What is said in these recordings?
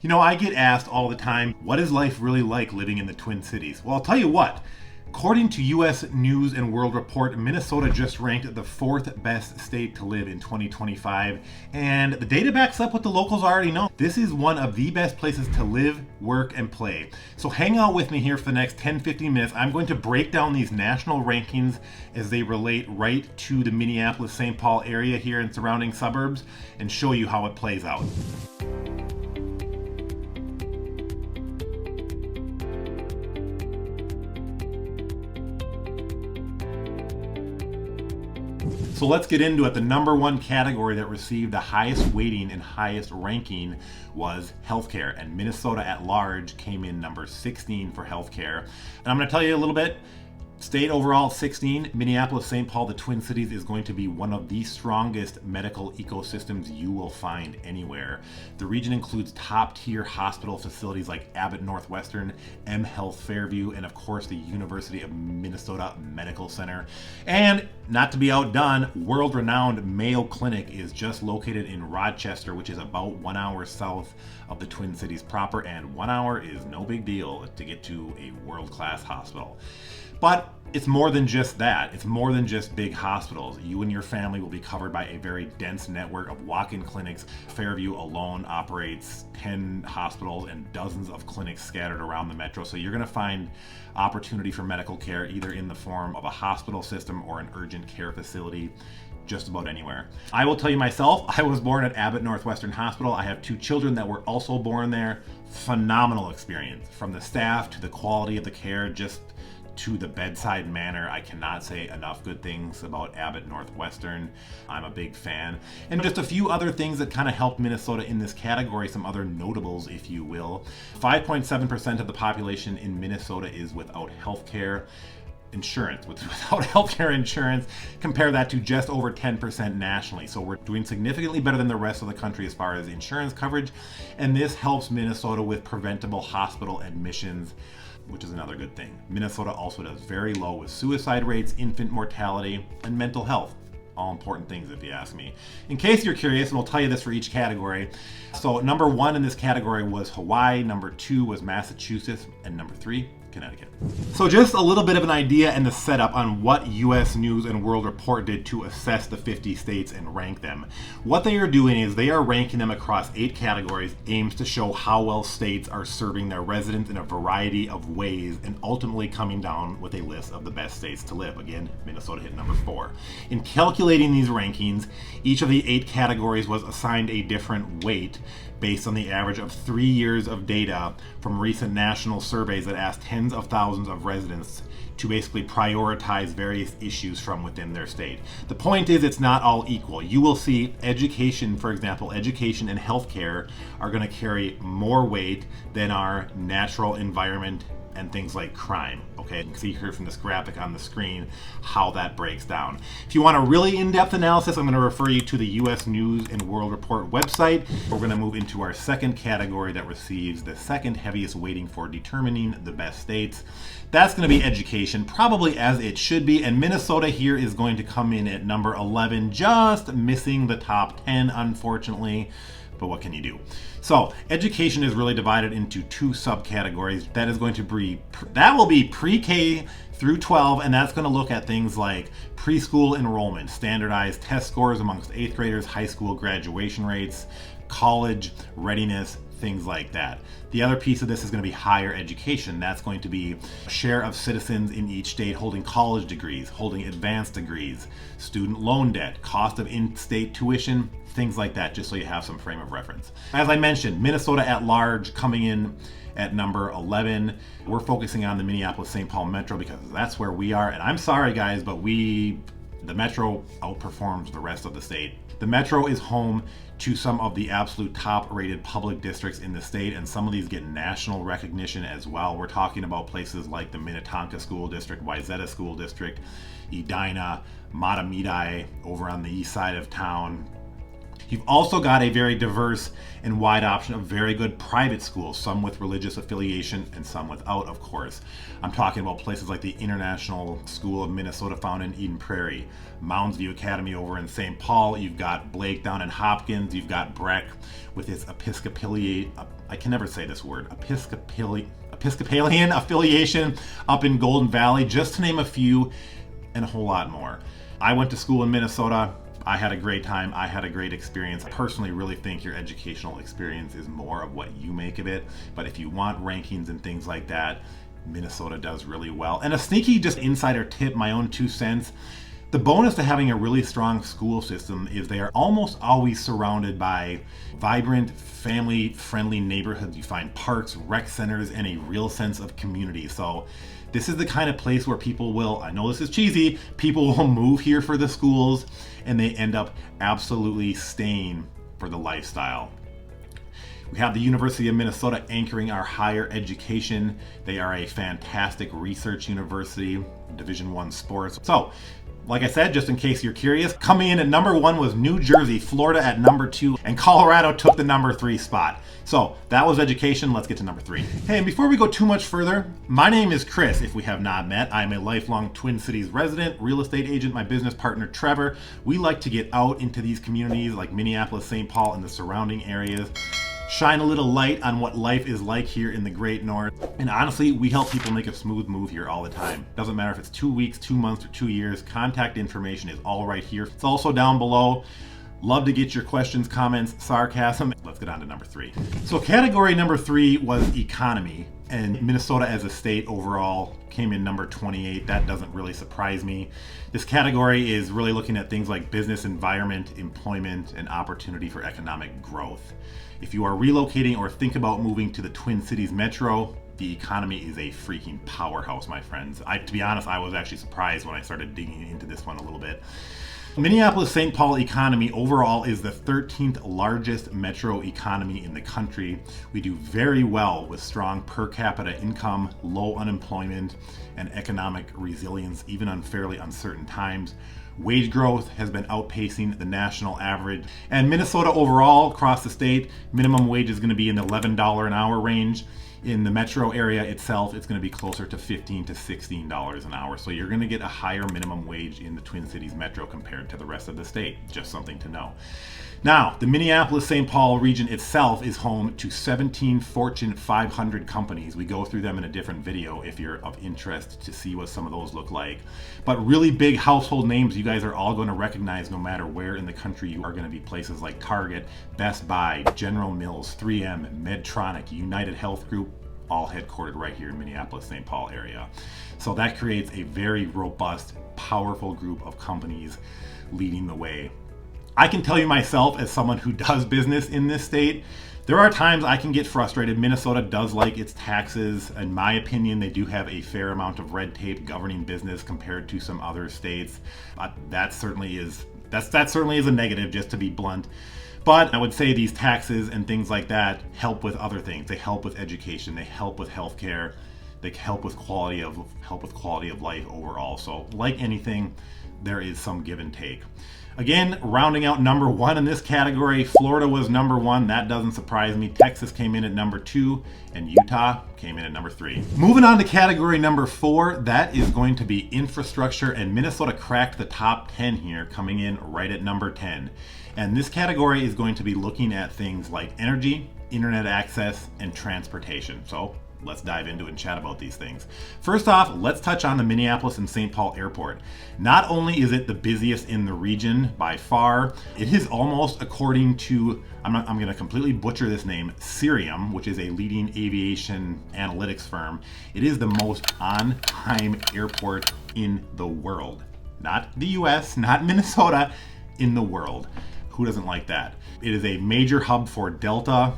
You know, I get asked all the time, what is life really like living in the Twin Cities? Well, I'll tell you what. According to U.S. News and World Report, Minnesota just ranked the 4th best state to live in 2025, and the data backs up what the locals already know. This is one of the best places to live, work, and play. So hang out with me here for the next 10-15 minutes. I'm going to break down these national rankings as they relate right to the Minneapolis-St. Paul area here and surrounding suburbs and show you how it plays out. So let's get into it. The number one category that received the highest weighting and highest ranking was healthcare, and Minnesota at large came in number 16 for healthcare. And I'm going to tell you a little bit. State overall 16, Minneapolis, St. Paul, the Twin Cities is going to be one of the strongest medical ecosystems you will find anywhere. The region includes top tier hospital facilities like Abbott Northwestern, M Health Fairview, and of course the University of Minnesota Medical Center. And not to be outdone, world-renowned Mayo Clinic is just located in Rochester, which is about 1 hour south of the Twin Cities proper, and 1 hour is no big deal to get to a world-class hospital. But it's more than just that. It's more than just big hospitals. You and your family will be covered by a very dense network of walk-in clinics. Fairview alone operates 10 hospitals and dozens of clinics scattered around the metro. So you're going to find opportunity for medical care either in the form of a hospital system or an urgent care facility, just about anywhere. I will tell you myself, I was born at Abbott Northwestern Hospital. I have 2 children that were also born there. Phenomenal experience. From the staff to the quality of the care, just to the bedside manner. I cannot say enough good things about Abbott Northwestern. I'm a big fan. And just a few other things that kind of helped Minnesota in this category, some other notables, if you will. 5.7% of the population in Minnesota is without health care insurance, without healthcare insurance. Compare that to just over 10% nationally. So we're doing significantly better than the rest of the country as far as insurance coverage. And this helps Minnesota with preventable hospital admissions, which is another good thing. Minnesota also does very low with suicide rates, infant mortality, and mental health. All important things if you ask me. In case you're curious, and we'll tell you this for each category. So number 1 in this category was Hawaii, number 2 was Massachusetts, and number 3, Connecticut. So just a little bit of an idea and the setup on what U.S. News and World Report did to assess the 50 states and rank them. What they are doing is they are ranking them across 8 categories, aims to show how well states are serving their residents in a variety of ways, and ultimately coming down with a list of the best states to live. Again, Minnesota hit number 4. In calculating these rankings, each of the 8 categories was assigned a different weight based on the average of 3 years of data from recent national surveys that asked tens of thousands of residents to basically prioritize various issues from within their state. The point is, it's not all equal. You will see education, for example, education and healthcare are going to carry more weight than our natural environment and things like crime. Okay, you can see here from this graphic on the screen how that breaks down. If you want a really in-depth analysis, I'm going to refer you to the U.S. News and World Report website. We're going to move into our second category that receives the second heaviest weighting for determining the best states. That's going to be education, probably as it should be, and Minnesota here is going to come in at number 11, just missing the top 10, unfortunately. But what can you do? So education is really divided into 2 subcategories. That will be pre-K through 12, and that's going to look at things like preschool enrollment, standardized test scores amongst 8th graders, high school graduation rates, college readiness, things like that. The other piece of this is going to be higher education. That's going to be share of citizens in each state holding college degrees, holding advanced degrees, student loan debt, cost of in-state tuition, things like that, just so you have some frame of reference. As I mentioned, Minnesota at large coming in at number 11. We're focusing on the Minneapolis-St. Paul metro because that's where we are. And I'm sorry guys, but the metro outperforms the rest of the state. The metro is home to some of the absolute top rated public districts in the state, and some of these get national recognition as well. We're talking about places like the Minnetonka School District, Wayzata School District, Edina, Matamidi over on the east side of town, You've also got a very diverse and wide option of very good private schools, some with religious affiliation and some without, of course. I'm talking about places like the International School of Minnesota found in Eden Prairie, Mounds View Academy over in St. Paul. You've got Blake down in Hopkins. You've got Breck with its Episcopalian affiliation up in Golden Valley, just to name a few, and a whole lot more. I went to school in Minnesota. I had a great time. I had a great experience. I personally really think your educational experience is more of what you make of it. But if you want rankings and things like that, Minnesota does really well. And a sneaky just insider tip, my own 2 cents, the bonus to having a really strong school system is they are almost always surrounded by vibrant, family-friendly neighborhoods. You find parks, rec centers, and a real sense of community. So this is the kind of place where people will, I know this is cheesy, people will move here for the schools and they end up absolutely staying for the lifestyle. We have the University of Minnesota anchoring our higher education. They are a fantastic research university, Division I sports. So, like I said, just in case you're curious, coming in at number 1 was New Jersey, Florida at number 2, and Colorado took the number 3 spot. So that was education. Let's get to number 3. Hey, and before we go too much further, my name is Chris, if we have not met. I'm a lifelong Twin Cities resident, real estate agent, my business partner Trevor. We like to get out into these communities like Minneapolis, St. Paul, and the surrounding areas. Shine a little light on what life is like here in the Great North. And honestly, we help people make a smooth move here all the time. Doesn't matter if it's 2 weeks, 2 months, or 2 years. Contact information is all right here. It's also down below. Love to get your questions, comments, sarcasm. Let's get on to number 3. So category number 3 was economy. And Minnesota as a state overall came in number 28. That doesn't really surprise me. This category is really looking at things like business environment, employment, and opportunity for economic growth. If you are relocating or think about moving to the Twin Cities metro, the economy is a freaking powerhouse, my friends. To be honest, I was actually surprised when I started digging into this one a little bit. Minneapolis-St. Paul economy overall is the 13th largest metro economy in the country. We do very well with strong per capita income, low unemployment, and economic resilience, even on fairly uncertain times. Wage growth has been outpacing the national average. And Minnesota overall, across the state, minimum wage is going to be in the $11 an hour range. In the metro area itself, it's going to be closer to $15 to $16 an hour. So you're going to get a higher minimum wage in the Twin Cities metro compared to the rest of the state. Just something to know. Now, the Minneapolis-St. Paul region itself is home to 17 Fortune 500 companies. We go through them in a different video if you're of interest to see what some of those look like. But really big household names you guys are all going to recognize no matter where in the country you are going to be. Places like Target, Best Buy, General Mills, 3M, Medtronic, United Health Group, all headquartered right here in Minneapolis-St. Paul area. So that creates a very robust, powerful group of companies leading the way. I can tell you myself, as someone who does business in this state, there are times I can get frustrated. Minnesota does like its taxes. In my opinion, they do have a fair amount of red tape governing business compared to some other states. That certainly is a negative, just to be blunt. But I would say these taxes and things like that help with other things. They help with education. They help with healthcare. They help with quality of life overall. So, like anything, there is some give and take. Again, rounding out number 1 in this category, Florida was number 1. That doesn't surprise me. Texas came in at number 2, and Utah came in at number 3. Moving on to category number 4, that is going to be infrastructure, and Minnesota cracked the top 10 here, coming in right at number 10. And this category is going to be looking at things like energy, internet access, and transportation. So let's dive into it and chat about these things. First off, let's touch on the Minneapolis and St. Paul airport. Not only is it the busiest in the region by far, it is almost, according to, I'm going to completely butcher this name, Cirium, which is a leading aviation analytics firm, it is the most on-time airport in the world. Not the US, not Minnesota, in the world. Who doesn't like that? It is a major hub for Delta.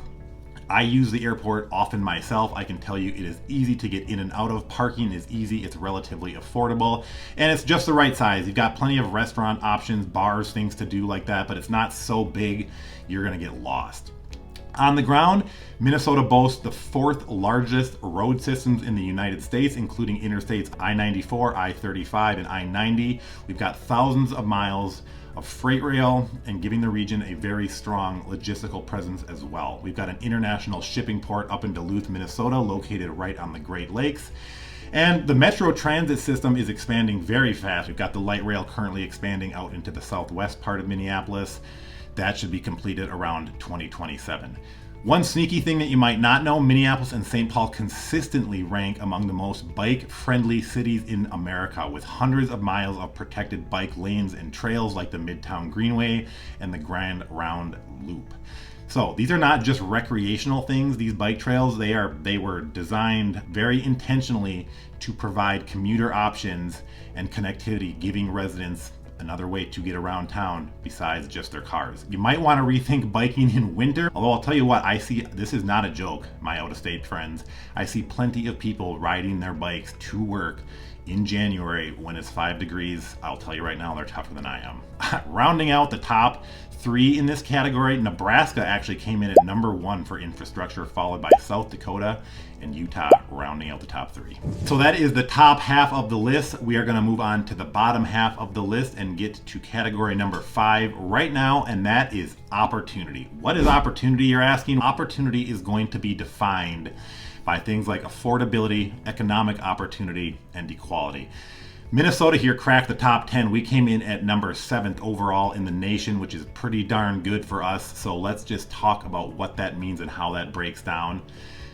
I use the airport often myself. I can tell you it is easy to get in and out of. Parking is easy, it's relatively affordable, and it's just the right size. You've got plenty of restaurant options, bars, things to do like that, but it's not so big you're gonna get lost. On the ground, Minnesota boasts the 4th largest road systems in the United States, including interstates I-94, I-35, and I-90. We've got thousands of miles of freight rail and giving the region a very strong logistical presence as well. We've got an international shipping port up in Duluth, Minnesota, located right on the Great Lakes. And the metro transit system is expanding very fast. We've got the light rail currently expanding out into the southwest part of Minneapolis. That should be completed around 2027. One sneaky thing that you might not know, Minneapolis and St. Paul consistently rank among the most bike-friendly cities in America, with hundreds of miles of protected bike lanes and trails like the Midtown Greenway and the Grand Round Loop. So these are not just recreational things, these bike trails, they were designed very intentionally to provide commuter options and connectivity, giving residents another way to get around town besides just their cars. You might want to rethink biking in winter, although I'll tell you what, I see, this is not a joke, my out-of-state friends. I see plenty of people riding their bikes to work in January when it's 5 degrees. I'll tell you right now, they're tougher than I am. Rounding out the top 3 in this category, Nebraska actually came in at number 1 for infrastructure, followed by South Dakota and Utah, rounding out the top 3. So that is the top half of the list. We are going to move on to the bottom half of the list and get to category number 5 right now, and that is opportunity. What is opportunity, you're asking? Opportunity is going to be defined by things like affordability, economic opportunity, and equality. Minnesota here cracked the top 10. We came in at number 7th overall in the nation, which is pretty darn good for us. So let's just talk about what that means and how that breaks down.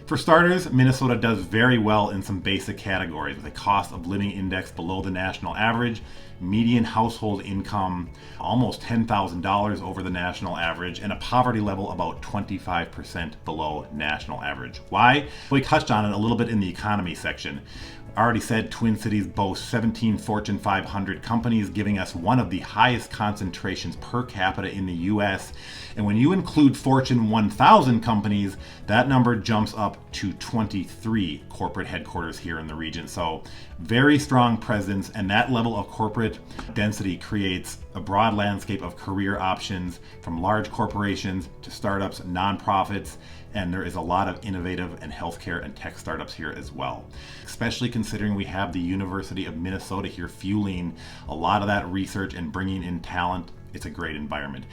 For starters, Minnesota does very well in some basic categories with a cost of living index below the national average, median household income almost $10,000 over the national average, and a poverty level about 25% below national average. Why? We touched on it a little bit in the economy section. I already said Twin Cities boasts 17 Fortune 500 companies, giving us one of the highest concentrations per capita in the US. And when you include Fortune 1000 companies, that number jumps up to 23 corporate headquarters here in the region. So very strong presence, and that level of corporate density creates a broad landscape of career options from large corporations to startups, nonprofits, and there is a lot of innovative and healthcare and tech startups here as well. Especially considering we have the University of Minnesota here fueling a lot of that research and bringing in talent. It's a great environment.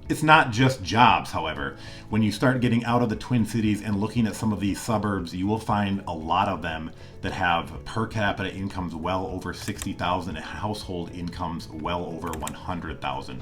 It's not just jobs, however. When you start getting out of the Twin Cities and looking at some of these suburbs, you will find a lot of them that have per capita incomes well over $60,000 and household incomes well over $100,000.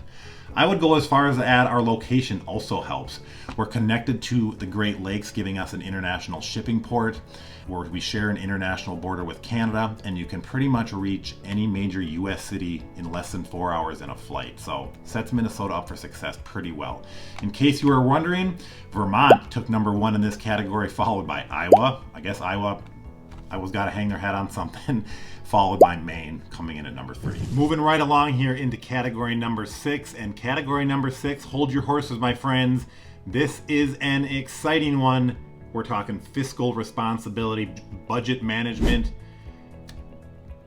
I would go as far as to add our location also helps. We're connected to the Great Lakes, giving us an international shipping port, where we share an international border with Canada, and you can pretty much reach any major US city in less than 4 hours in a flight. So sets Minnesota up for success pretty well. In case you were wondering, Vermont took number 1 in this category, followed by Iowa. I guess Iowa's got to hang their hat on something. Followed by Maine, coming in at number 3. Moving right along here into category number 6. And category number 6, hold your horses, my friends. This is an exciting one. We're talking fiscal responsibility, budget management.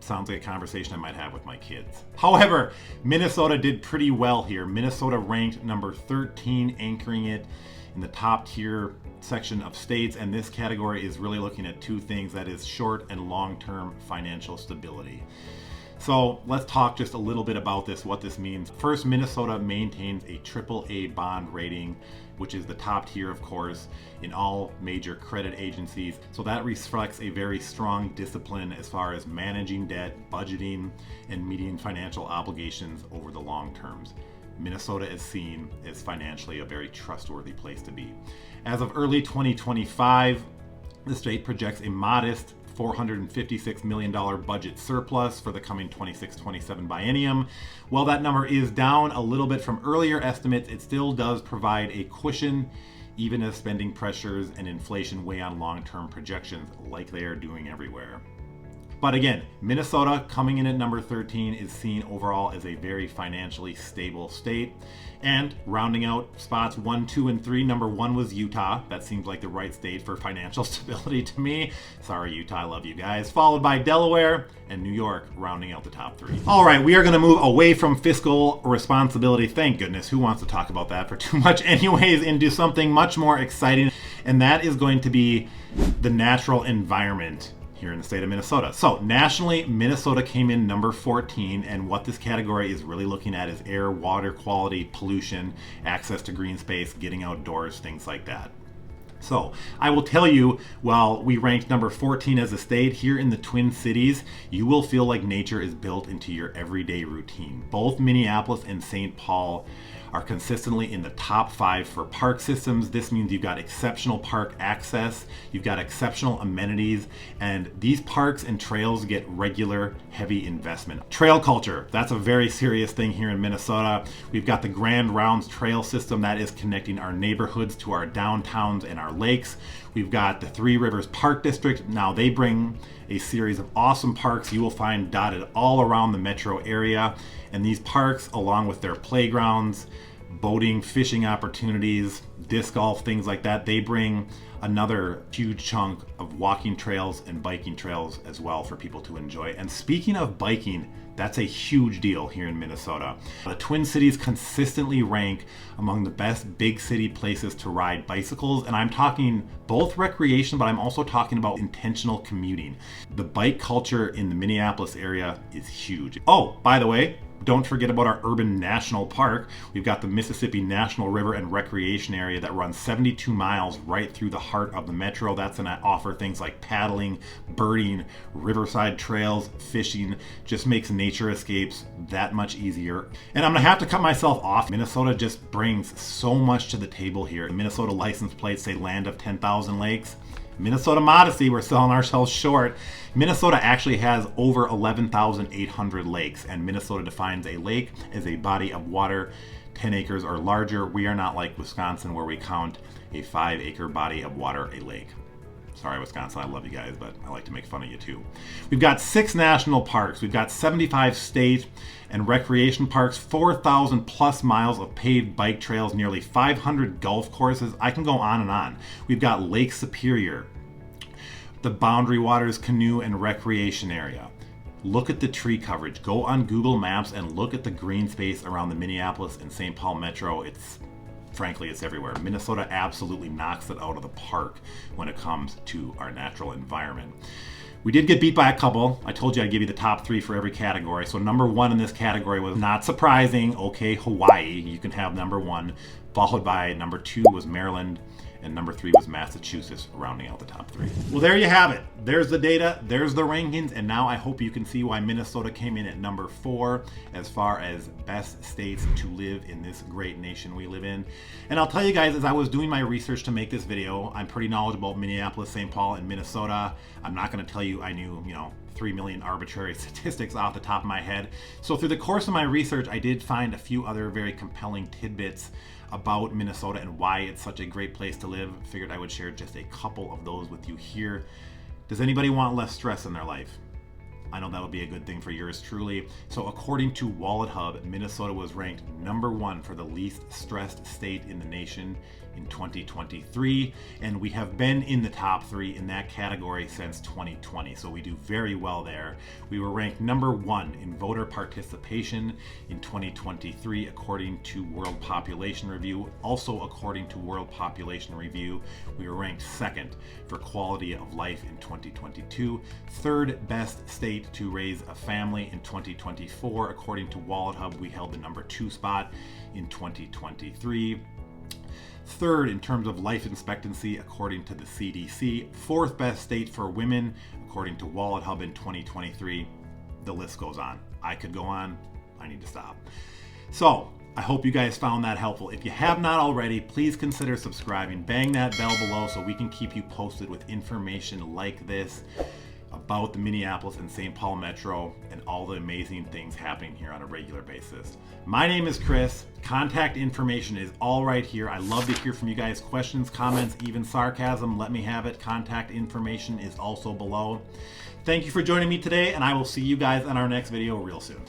Sounds like a conversation I might have with my kids. However, Minnesota did pretty well here. Minnesota ranked number 13, anchoring it in the top tier section of states, and this category is really looking at 2 things, that is short and long-term financial stability. So let's talk just a little bit about this, what this means. First, Minnesota maintains a AAA bond rating, which is the top tier, of course, in all major credit agencies. So that reflects a very strong discipline as far as managing debt, budgeting, and meeting financial obligations over the long terms. Minnesota is seen as financially a very trustworthy place to be. As of early 2025, the state projects a modest $456 million budget surplus for the coming 26-27 biennium. While that number is down a little bit from earlier estimates, it still does provide a cushion, even as spending pressures and inflation weigh on long-term projections like they are doing everywhere. But again, Minnesota coming in at number 13 is seen overall as a very financially stable state. And rounding out spots 1, 2, and 3, number 1 was Utah. That seems like the right state for financial stability to me. Sorry, Utah, I love you guys. Followed by Delaware and New York, rounding out the top 3. All right, we are going to move away from fiscal responsibility. Thank goodness. Who wants to talk about that for too much anyways, into something much more exciting. And that is going to be the natural environment here in the state of Minnesota. So nationally, Minnesota came in number 14, and what this category is really looking at is air, water quality, pollution, access to green space, getting outdoors, things like that. So I will tell you, while we ranked number 14 as a state, here in the Twin Cities, you will feel like nature is built into your everyday routine. Both Minneapolis and St. Paul are consistently in the top 5 for park systems. This means you've got exceptional park access, you've got exceptional amenities, and these parks and trails get regular heavy investment. Trail culture, that's a very serious thing here in Minnesota. We've got the Grand Rounds trail system that is connecting our neighborhoods to our downtowns and our lakes. We've got the Three Rivers Park District. Now they bring a series of awesome parks you will find dotted all around the metro area. And these parks, along with their playgrounds, boating, fishing opportunities, disc golf, things like that, they bring another huge chunk of walking trails and biking trails as well for people to enjoy. And speaking of biking, that's a huge deal here in Minnesota. The Twin Cities consistently rank among the best big city places to ride bicycles, and I'm talking both recreation, but I'm also talking about intentional commuting. The bike culture in the Minneapolis area is huge. Oh, by the way, don't forget about our urban national park. We've got the Mississippi National River and Recreation Area that runs 72 miles right through the heart of the metro. That's going to offer things like paddling, birding, riverside trails, fishing. Just makes nature escapes that much easier. And I'm going to have to cut myself off. Minnesota just brings so much to the table here. Minnesota license plates say land of 10,000 lakes. Minnesota modesty, we're selling ourselves short. Minnesota actually has over 11,800 lakes, and Minnesota defines a lake as a body of water 10 acres or larger. We are not like Wisconsin, where we count a 5-acre body of water a lake. Sorry, Wisconsin, I love you guys, but I like to make fun of you too. We've got 6 national parks. We've got 75 state and recreation parks, 4,000 plus miles of paved bike trails, nearly 500 golf courses. I can go on and on. We've got Lake Superior, the Boundary Waters Canoe and Recreation Area. Look at the tree coverage. Go on Google Maps and look at the green space around the Minneapolis and St. Paul metro. Frankly, it's everywhere. Minnesota absolutely knocks it out of the park when it comes to our natural environment. We did get beat by a couple. I told you I'd give you the top 3 for every category. So number 1 in this category was not surprising. Okay, Hawaii, you can have number 1. Followed by number 2 was Maryland. And number 3 was Massachusetts, rounding out the top 3. Well, there you have it. There's the data, there's the rankings, and now I hope you can see why Minnesota came in at number 4 as far as best states to live in this great nation we live in. And I'll tell you guys, as I was doing my research to make this video, I'm pretty knowledgeable about Minneapolis, St. Paul, and Minnesota. I'm not going to tell you I knew, 3 million arbitrary statistics off the top of my head. So through the course of my research, I did find a few other very compelling tidbits about Minnesota and why it's such a great place to live. Figured I would share just a couple of those with you here. Does anybody want less stress in their life? I know that would be a good thing for yours truly. So according to Wallet Hub, Minnesota was ranked number 1 for the least stressed state in the nation in 2023, and we have been in the top 3 in that category since 2020, so we do very well there. We were ranked number 1 in voter participation in 2023 according to World Population Review. Also according to World Population Review, we were ranked 2nd for quality of life in 2022, 3rd best state to raise a family in 2024. According to Wallet Hub, we held the number 2 spot in 2023. 3rd in terms of life expectancy according to the CDC, 4th best state for women according to Wallet Hub in 2023. The list goes on. I could go on. I need to stop. So I hope you guys found that helpful. If you have not already, please consider subscribing. Bang that bell below so we can keep you posted with information like this about the Minneapolis and St. Paul metro and all the amazing things happening here on a regular basis. My name is Chris. Contact information is all right here. I love to hear from you guys. Questions, comments, even sarcasm, let me have it. Contact information is also below. Thank you for joining me today, and I will see you guys in our next video real soon.